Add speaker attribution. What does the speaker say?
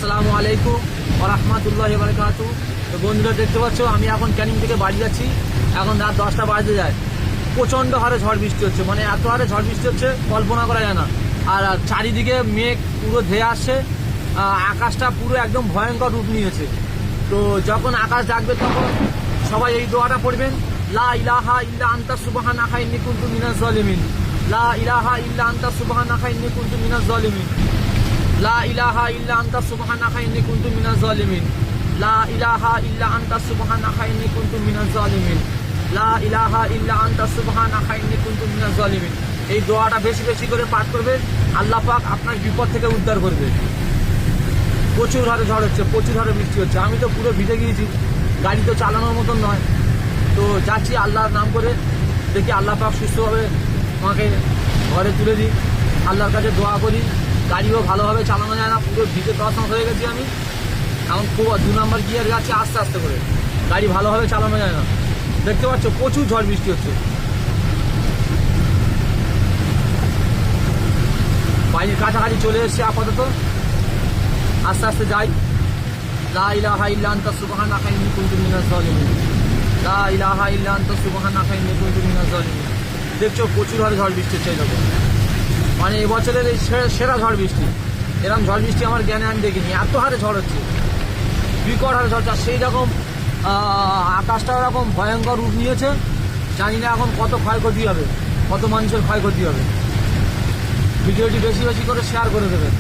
Speaker 1: আসসালামু আলাইকুম ওয়া রাহমাতুল্লাহি ওয়া বারাকাতুহু। তো বন্ধুরা দেখতে পাচ্ছ আমি এখন ক্যানিং থেকে বাড়ি যাচ্ছি। এখন রাত 10টা বাজতে যায়। প্রচণ্ড হারে ঝড় বৃষ্টি হচ্ছে, মানে এত হারে ঝড় বৃষ্টি হচ্ছে কল্পনা করা যায় না। আর চারিদিকে মেঘ পুরো ধেয়ে আসছে, আকাশটা পুরো একদম ভয়ঙ্কর রূপ নিয়েছে। তো যখন আকাশ ডাকবে তখন সবাই এই দোয়াটা পড়বেন, লা ইলাহা ইল্লা আনতা সুবহানাকা ইন্নী কুনতু মিনাজ জালিমিন, লা ইলাহা ইল্লা আনতা সুবহানাকা ইন্নী কুনতু মিনাজ জালিমিন, লা ইলাহা ইল্লা আনতা সুবহানাকা ইন্নী কুনতু মিনাজ জালিমিন, লা ইলাহা ইল্লা আনতা সুবহানাকা ইন্নী কুনতু মিনাজ জালিমিন, লা ইলাহা ইল্লা আনতা সুবহানাকা ইন্নী কুনতু মিনাজ জালিমিন। এই দোয়াটা বেশি বেশি করে পাঠ করবে, আল্লাহ পাক আপনার বিপদ থেকে উদ্ধার করবে। প্রচুর হারে ঝড় হচ্ছে, প্রচুর হারে বৃষ্টি হচ্ছে। আমি তো পুরো ভিজে গিয়েছি, গাড়ি তো চালানোর মতন নয়। তো যাচ্ছি আল্লাহর নাম করে, দেখি আল্লাহ পাক সুস্থভাবে আমাকে ঘরে তুলে দিই। আল্লাহর কাছে দোয়া করি, গাড়িও ভালোভাবে চালানো যায় না, পুরো ভিজে তছনছ হয়ে গেছি আমি। এখন খুব 2 নম্বর গিয়ার যাচ্ছি আস্তে আস্তে করে, গাড়ি ভালোভাবে চালানো যায় না। দেখতে পাচ্ছ প্রচুর ঝড় বৃষ্টি হচ্ছে। বাড়ির কাছাকাছি চলে এসেছি আপাতত, আস্তে আস্তে যাই। লা ইলাহা ইল্লা আনতা সুবহানাকা ইন্নী কুনতু মিনাজ জালিমিন, লা ইলাহা ইল্লা আনতা সুবহানাকা ইন্নী কুনতু মিনাজ জালিমিন। দেখছো প্রচুর হারে ঝড় বৃষ্টি হচ্ছে, এই মানে এবছরের এই সেরা ঝড় বৃষ্টি। এরকম ঝড় বৃষ্টি আমার জ্ঞানে আমি দেখিনি, এত হারে ঝড় হচ্ছে, বিকট হারে ঝড়। সেই রকম আকাশটা এরকম ভয়ঙ্কর রূপ নিয়েছে, জানি না এখন কত ক্ষয়ক্ষতি হবে, কত মানুষের ক্ষয়ক্ষতি হবে। ভিডিওটি বেশি বেশি করে শেয়ার করে দেবেন।